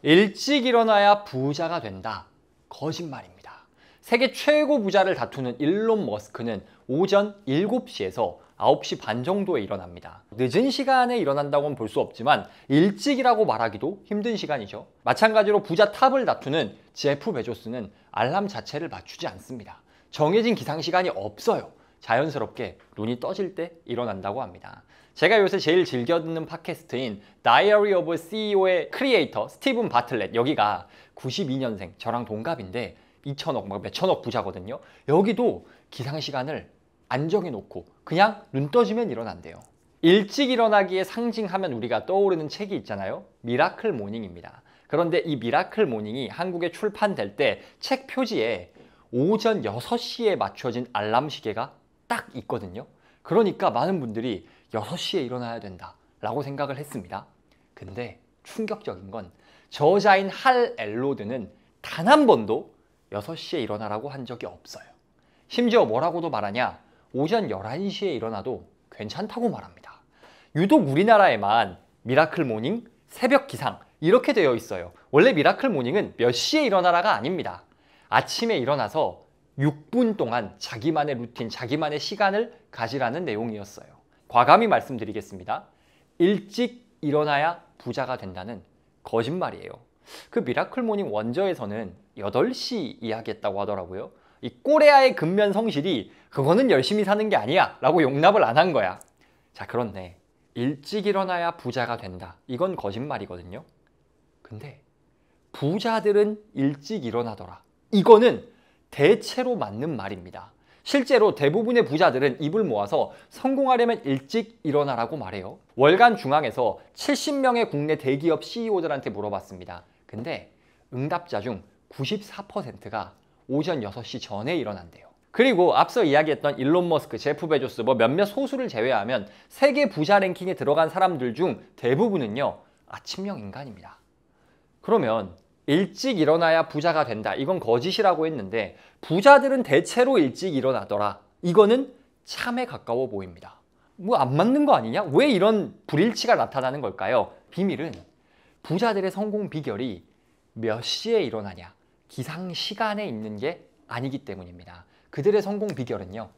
일찍 일어나야 부자가 된다. 거짓말입니다. 세계 최고 부자를 다투는 일론 머스크는 오전 7시에서 9시 반 정도에 일어납니다. 늦은 시간에 일어난다고는 볼 수 없지만 일찍이라고 말하기도 힘든 시간이죠. 마찬가지로 부자 탑을 다투는 제프 베조스는 알람 자체를 맞추지 않습니다. 정해진 기상 시간이 없어요. 자연스럽게 눈이 떠질 때 일어난다고 합니다. 제가 요새 제일 즐겨 듣는 팟캐스트인 Diary of CEO의 크리에이터 스티븐 바틀렛, 여기가 92년생, 저랑 동갑인데 2천억, 몇천억 부자거든요. 여기도 기상 시간을 안 정해놓고 그냥 눈 떠지면 일어난대요. 일찍 일어나기에 상징하면 우리가 떠오르는 책이 있잖아요. 미라클 모닝입니다. 그런데 이 미라클 모닝이 한국에 출판될 때 책 표지에 오전 6시에 맞춰진 알람 시계가 딱 있거든요. 그러니까 많은 분들이 6시에 일어나야 된다 라고 생각을 했습니다. 근데 충격적인 건 저자인 할 엘로드는 단 한 번도 6시에 일어나라고 한 적이 없어요. 심지어 뭐라고도 말하냐, 오전 11시에 일어나도 괜찮다고 말합니다. 유독 우리나라에만 미라클 모닝, 새벽 기상 이렇게 되어 있어요. 원래 미라클 모닝은 몇 시에 일어나라가 아닙니다. 아침에 일어나서 6분 동안 자기만의 루틴, 자기만의 시간을 가지라는 내용이었어요. 과감히 말씀드리겠습니다. 일찍 일어나야 부자가 된다는 거짓말이에요. 그 미라클 모닝 원저에서는 8시 이야기했다고 하더라고요. 이 꼬레아의 근면 성실이 그거는 열심히 사는 게 아니야 라고 용납을 안 한 거야. 자, 그런데 일찍 일어나야 부자가 된다. 이건 거짓말이거든요. 근데 부자들은 일찍 일어나더라. 이거는 대체로 맞는 말입니다. 실제로 대부분의 부자들은 입을 모아서 성공하려면 일찍 일어나라고 말해요. 월간 중앙에서 70명의 국내 대기업 CEO들한테 물어봤습니다. 근데 응답자 중 94%가 오전 6시 전에 일어난대요. 그리고 앞서 이야기했던 일론 머스크, 제프 베조스 몇몇 소수를 제외하면 세계 부자 랭킹에 들어간 사람들 중 대부분은요, 아침형 인간입니다. 그러면 일찍 일어나야 부자가 된다. 이건 거짓이라고 했는데 부자들은 대체로 일찍 일어나더라. 이거는 참에 가까워 보입니다. 뭐 안 맞는 거 아니냐? 왜 이런 불일치가 나타나는 걸까요? 비밀은 부자들의 성공 비결이 몇 시에 일어나냐, 기상 시간에 있는 게 아니기 때문입니다. 그들의 성공 비결은요,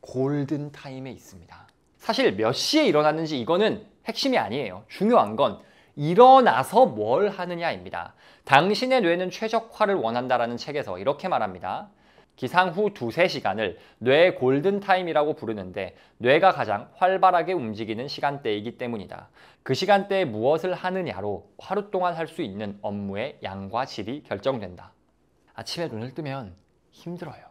골든 타임에 있습니다. 사실 몇 시에 일어났는지 이거는 핵심이 아니에요. 중요한 건 일어나서 뭘 하느냐입니다. 당신의 뇌는 최적화를 원한다라는 책에서 이렇게 말합니다. 기상 후 2~3시간을 뇌의 골든타임이라고 부르는데 뇌가 가장 활발하게 움직이는 시간대이기 때문이다. 그 시간대에 무엇을 하느냐로 하루 동안 할 수 있는 업무의 양과 질이 결정된다. 아침에 눈을 뜨면 힘들어요.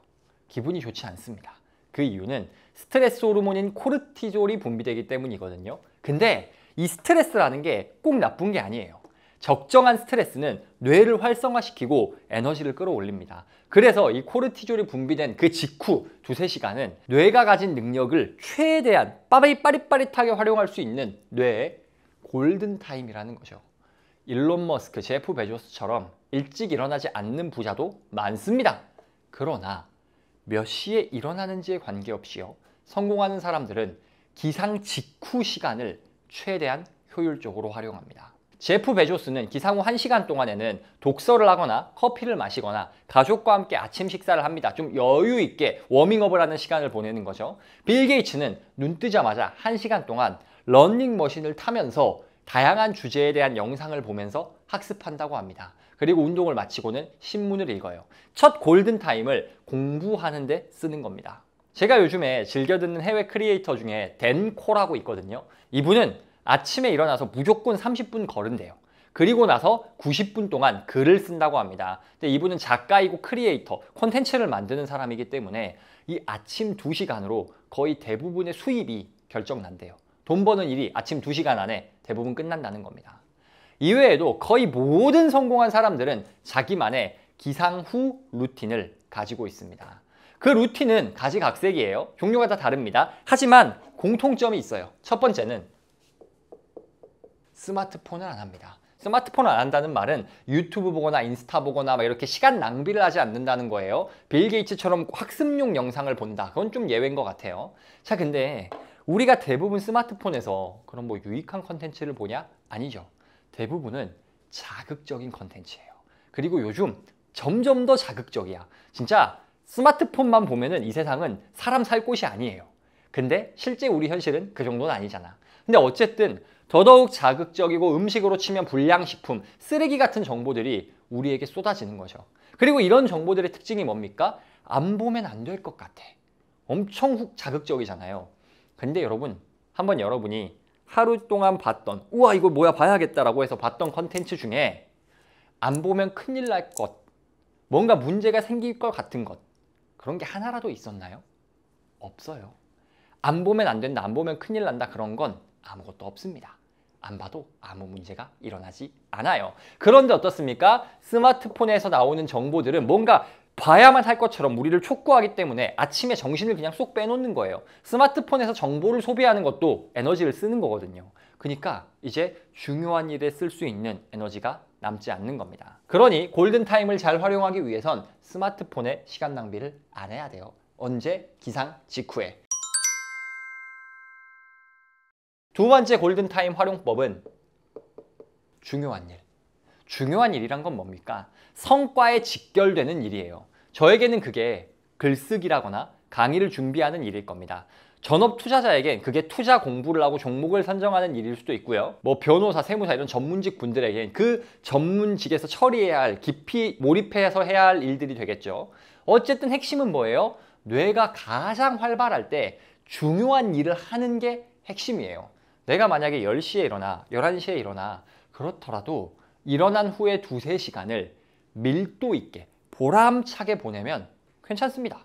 기분이 좋지 않습니다. 그 이유는 스트레스 호르몬인 코르티졸이 분비되기 때문이거든요. 근데 이 스트레스라는 게 꼭 나쁜 게 아니에요. 적정한 스트레스는 뇌를 활성화시키고 에너지를 끌어올립니다. 그래서 이 코르티졸이 분비된 그 직후 2~3시간은 뇌가 가진 능력을 최대한 빠릿빠릿하게 활용할 수 있는 뇌의 골든타임이라는 거죠. 일론 머스크, 제프 베조스처럼 일찍 일어나지 않는 부자도 많습니다. 그러나 몇 시에 일어나는지에 관계없이요, 성공하는 사람들은 기상 직후 시간을 최대한 효율적으로 활용합니다. 제프 베조스는 기상 후 1시간 동안에는 독서를 하거나 커피를 마시거나 가족과 함께 아침 식사를 합니다. 좀 여유 있게 워밍업을 하는 시간을 보내는 거죠. 빌 게이츠는 눈 뜨자마자 1시간 동안 러닝머신을 타면서 다양한 주제에 대한 영상을 보면서 학습한다고 합니다. 그리고 운동을 마치고는 신문을 읽어요. 첫 골든타임을 공부하는 데 쓰는 겁니다. 제가 요즘에 즐겨 듣는 해외 크리에이터 중에 댄 코라고 있거든요. 이분은 아침에 일어나서 무조건 30분 걸은대요. 그리고 나서 90분 동안 글을 쓴다고 합니다. 근데 이분은 작가이고 크리에이터, 콘텐츠를 만드는 사람이기 때문에 이 아침 2시간으로 거의 대부분의 수입이 결정난대요. 돈 버는 일이 아침 2시간 안에 대부분 끝난다는 겁니다. 이외에도 거의 모든 성공한 사람들은 자기만의 기상 후 루틴을 가지고 있습니다. 그 루틴은 가지각색이에요. 종류가 다 다릅니다. 하지만 공통점이 있어요. 첫 번째는 스마트폰을 안 합니다. 스마트폰을 안 한다는 말은 유튜브 보거나 인스타 보거나 막 이렇게 시간 낭비를 하지 않는다는 거예요. 빌 게이츠처럼 학습용 영상을 본다. 그건 좀 예외인 것 같아요. 자, 근데 우리가 대부분 스마트폰에서 그런 뭐 유익한 컨텐츠를 보냐? 아니죠. 대부분은 자극적인 컨텐츠예요. 그리고 요즘 점점 더 자극적이야. 진짜 스마트폰만 보면은 이 세상은 사람 살 곳이 아니에요. 근데 실제 우리 현실은 그 정도는 아니잖아. 근데 어쨌든 더더욱 자극적이고 음식으로 치면 불량식품, 쓰레기 같은 정보들이 우리에게 쏟아지는 거죠. 그리고 이런 정보들의 특징이 뭡니까? 안 보면 안 될 것 같아. 엄청 자극적이잖아요. 근데 여러분, 한번 여러분이 하루 동안 봤던, 우와 이거 뭐야 봐야겠다라고 해서 봤던 컨텐츠 중에 안 보면 큰일 날 것, 뭔가 문제가 생길 것 같은 것, 그런 게 하나라도 있었나요? 없어요. 안 보면 안 된다, 안 보면 큰일 난다, 그런 건 아무것도 없습니다. 안 봐도 아무 문제가 일어나지 않아요. 그런데 어떻습니까? 스마트폰에서 나오는 정보들은 뭔가 봐야만 할 것처럼 우리를 촉구하기 때문에 아침에 정신을 그냥 쏙 빼놓는 거예요. 스마트폰에서 정보를 소비하는 것도 에너지를 쓰는 거거든요. 그러니까 이제 중요한 일에 쓸 수 있는 에너지가 남지 않는 겁니다. 그러니 골든타임을 잘 활용하기 위해선 스마트폰에 시간 낭비를 안 해야 돼요. 언제? 기상 직후에. 두 번째 골든타임 활용법은 중요한 일. 중요한 일이란 건 뭡니까? 성과에 직결되는 일이에요. 저에게는 그게 글쓰기라거나 강의를 준비하는 일일 겁니다. 전업 투자자에겐 그게 투자 공부를 하고 종목을 선정하는 일일 수도 있고요. 뭐 변호사, 세무사 이런 전문직 분들에겐 그 전문직에서 처리해야 할, 깊이 몰입해서 해야 할 일들이 되겠죠. 어쨌든 핵심은 뭐예요? 뇌가 가장 활발할 때 중요한 일을 하는 게 핵심이에요. 내가 만약에 10시에 일어나, 11시에 일어나 그렇더라도 일어난 후에 2~3시간을 밀도 있게 보람차게 보내면 괜찮습니다.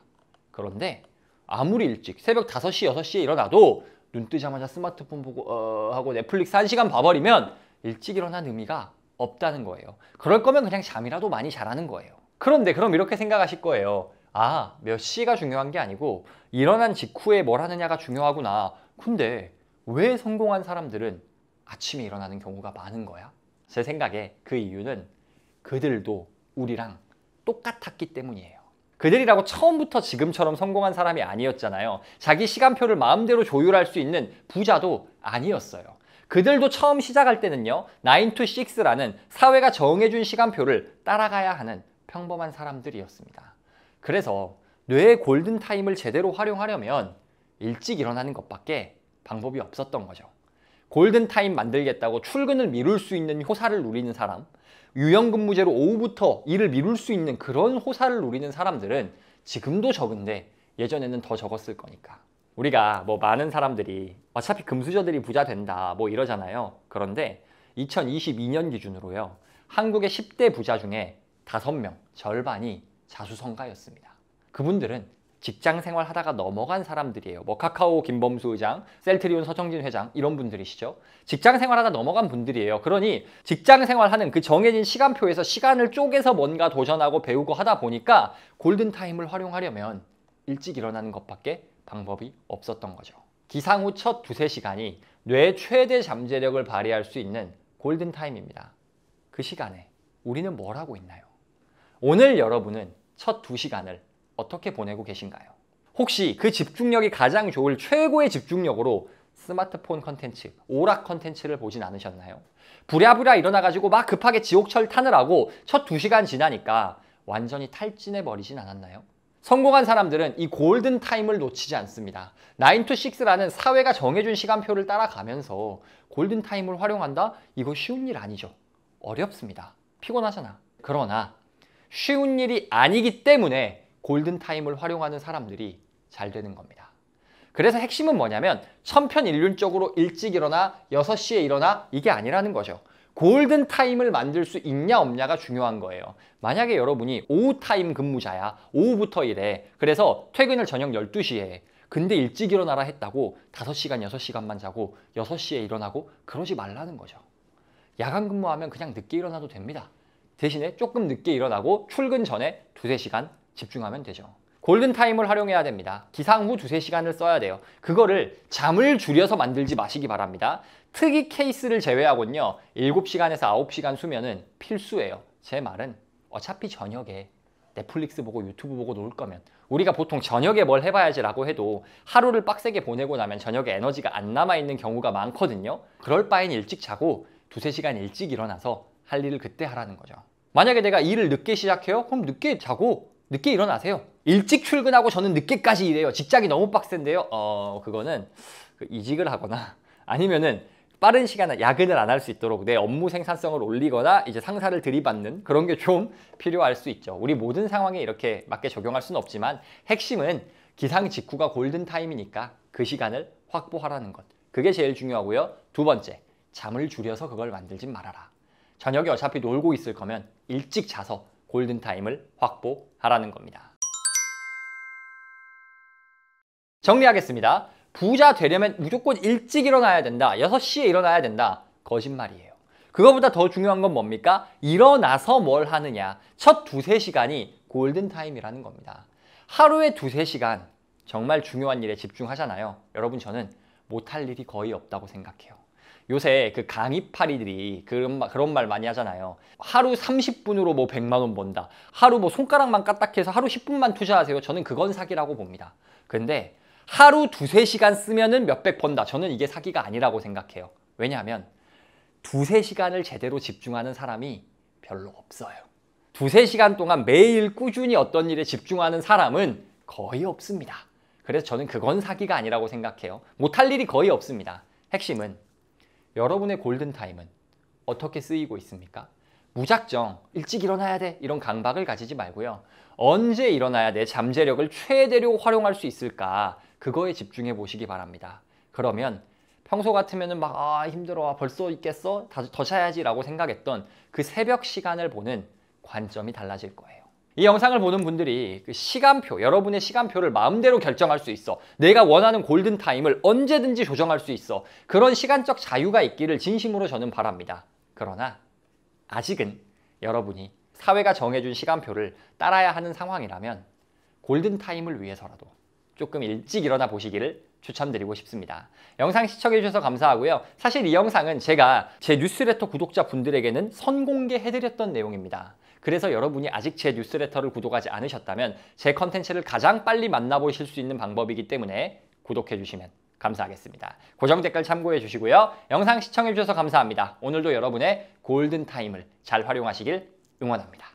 그런데 아무리 일찍 새벽 5시, 6시에 일어나도 눈 뜨자마자 스마트폰 보고 하고 넷플릭스 1시간 봐버리면 일찍 일어난 의미가 없다는 거예요. 그럴 거면 그냥 잠이라도 많이 자라는 거예요. 그런데 그럼 이렇게 생각하실 거예요. 아, 몇 시가 중요한 게 아니고 일어난 직후에 뭘 하느냐가 중요하구나. 근데 왜 성공한 사람들은 아침에 일어나는 경우가 많은 거야? 제 생각에 그 이유는 그들도 우리랑 똑같았기 때문이에요. 그들이라고 처음부터 지금처럼 성공한 사람이 아니었잖아요. 자기 시간표를 마음대로 조율할 수 있는 부자도 아니었어요. 그들도 처음 시작할 때는요, 9 to 6라는 사회가 정해준 시간표를 따라가야 하는 평범한 사람들이었습니다. 그래서 뇌의 골든타임을 제대로 활용하려면 일찍 일어나는 것밖에 방법이 없었던 거죠. 골든타임 만들겠다고 출근을 미룰 수 있는 호사를 누리는 사람, 유연근무제로 오후부터 일을 미룰 수 있는 그런 호사를 누리는 사람들은 지금도 적은데 예전에는 더 적었을 거니까. 우리가 뭐 많은 사람들이 어차피 금수저들이 부자 된다 뭐 이러잖아요. 그런데 2022년 기준으로요, 한국의 10대 부자 중에 5명, 절반이 자수성가였습니다. 그분들은 직장 생활 하다가 넘어간 사람들이에요. 뭐 카카오 김범수 의장, 셀트리온 서정진 회장 이런 분들이시죠. 직장 생활하다 넘어간 분들이에요. 그러니 직장 생활하는 그 정해진 시간표에서 시간을 쪼개서 뭔가 도전하고 배우고 하다 보니까 골든타임을 활용하려면 일찍 일어나는 것밖에 방법이 없었던 거죠. 기상 후 첫 2~3시간이 뇌의 최대 잠재력을 발휘할 수 있는 골든타임입니다. 그 시간에 우리는 뭘 하고 있나요? 오늘 여러분은 첫 2시간을 어떻게 보내고 계신가요? 혹시 그 집중력이 가장 좋을 최고의 집중력으로 스마트폰 컨텐츠, 오락 컨텐츠를 보진 않으셨나요? 부랴부랴 일어나가지고 막 급하게 지옥철 타느라고 첫 2시간 지나니까 완전히 탈진해 버리진 않았나요? 성공한 사람들은 이 골든타임을 놓치지 않습니다. 9 to 6라는 사회가 정해준 시간표를 따라가면서 골든타임을 활용한다? 이거 쉬운 일 아니죠. 어렵습니다. 피곤하잖아. 그러나 쉬운 일이 아니기 때문에 골든타임을 활용하는 사람들이 잘 되는 겁니다. 그래서 핵심은 뭐냐면 천편일률적으로 일찍 일어나 6시에 일어나 이게 아니라는 거죠. 골든타임을 만들 수 있냐 없냐가 중요한 거예요. 만약에 여러분이 오후 타임 근무자야. 오후부터 일해. 그래서 퇴근을 저녁 12시에 해. 근데 일찍 일어나라 했다고 5시간, 6시간만 자고 6시에 일어나고 그러지 말라는 거죠. 야간 근무하면 그냥 늦게 일어나도 됩니다. 대신에 조금 늦게 일어나고 출근 전에 2~3시간 집중하면 되죠. 골든타임을 활용해야 됩니다. 기상 후 2~3시간을 써야 돼요. 그거를 잠을 줄여서 만들지 마시기 바랍니다. 특이 케이스를 제외하고는요, 7시간에서 9시간 수면은 필수예요. 제 말은 어차피 저녁에 넷플릭스 보고 유튜브 보고 놀 거면, 우리가 보통 저녁에 뭘 해봐야지라고 해도 하루를 빡세게 보내고 나면 저녁에 에너지가 안 남아있는 경우가 많거든요. 그럴 바엔 일찍 자고 2~3시간 일찍 일어나서 할 일을 그때 하라는 거죠. 만약에 내가 일을 늦게 시작해요? 그럼 늦게 자고 늦게 일어나세요. 일찍 출근하고 저는 늦게까지 일해요. 직장이 너무 빡센데요. 그거는 이직을 하거나 아니면은 빠른 시간에 야근을 안 할 수 있도록 내 업무 생산성을 올리거나 이제 상사를 들이받는 그런 게 좀 필요할 수 있죠. 우리 모든 상황에 이렇게 맞게 적용할 수는 없지만 핵심은 기상 직후가 골든타임이니까 그 시간을 확보하라는 것. 그게 제일 중요하고요. 두 번째, 잠을 줄여서 그걸 만들진 말아라. 저녁에 어차피 놀고 있을 거면 일찍 자서 골든타임을 확보하라는 겁니다. 정리하겠습니다. 부자 되려면 무조건 일찍 일어나야 된다. 6시에 일어나야 된다. 거짓말이에요. 그거보다 더 중요한 건 뭡니까? 일어나서 뭘 하느냐. 첫 2-3시간이 골든타임이라는 겁니다. 하루에 2-3시간 정말 중요한 일에 집중하잖아요. 여러분 저는 못할 일이 거의 없다고 생각해요. 요새 그 강의파리들이 그런 말 많이 하잖아요. 하루 30분으로 뭐 100만 원 번다. 하루 뭐 손가락만 까딱해서 하루 10분만 투자하세요. 저는 그건 사기라고 봅니다. 근데 하루 2-3시간 쓰면은 몇백 번다. 저는 이게 사기가 아니라고 생각해요. 왜냐하면 2-3시간을 제대로 집중하는 사람이 별로 없어요. 2-3시간 동안 매일 꾸준히 어떤 일에 집중하는 사람은 거의 없습니다. 그래서 저는 그건 사기가 아니라고 생각해요. 못할 일이 거의 없습니다. 핵심은 여러분의 골든타임은 어떻게 쓰이고 있습니까? 무작정 일찍 일어나야 돼 이런 강박을 가지지 말고요. 언제 일어나야 내 잠재력을 최대로 활용할 수 있을까? 그거에 집중해 보시기 바랍니다. 그러면 평소 같으면 막 힘들어 벌써 있겠어? 더 자야지 라고 생각했던 그 새벽 시간을 보는 관점이 달라질 거예요. 이 영상을 보는 분들이 그 시간표, 여러분의 시간표를 마음대로 결정할 수 있어. 내가 원하는 골든타임을 언제든지 조정할 수 있어. 그런 시간적 자유가 있기를 진심으로 저는 바랍니다. 그러나 아직은 여러분이 사회가 정해준 시간표를 따라야 하는 상황이라면 골든타임을 위해서라도 조금 일찍 일어나 보시기를 추천드리고 싶습니다. 영상 시청해주셔서 감사하고요. 사실 이 영상은 제가 제 뉴스레터 구독자분들에게는 선공개해드렸던 내용입니다. 그래서 여러분이 아직 제 뉴스레터를 구독하지 않으셨다면 제 컨텐츠를 가장 빨리 만나보실 수 있는 방법이기 때문에 구독해주시면 감사하겠습니다. 고정 댓글 참고해주시고요. 영상 시청해주셔서 감사합니다. 오늘도 여러분의 골든타임을 잘 활용하시길 응원합니다.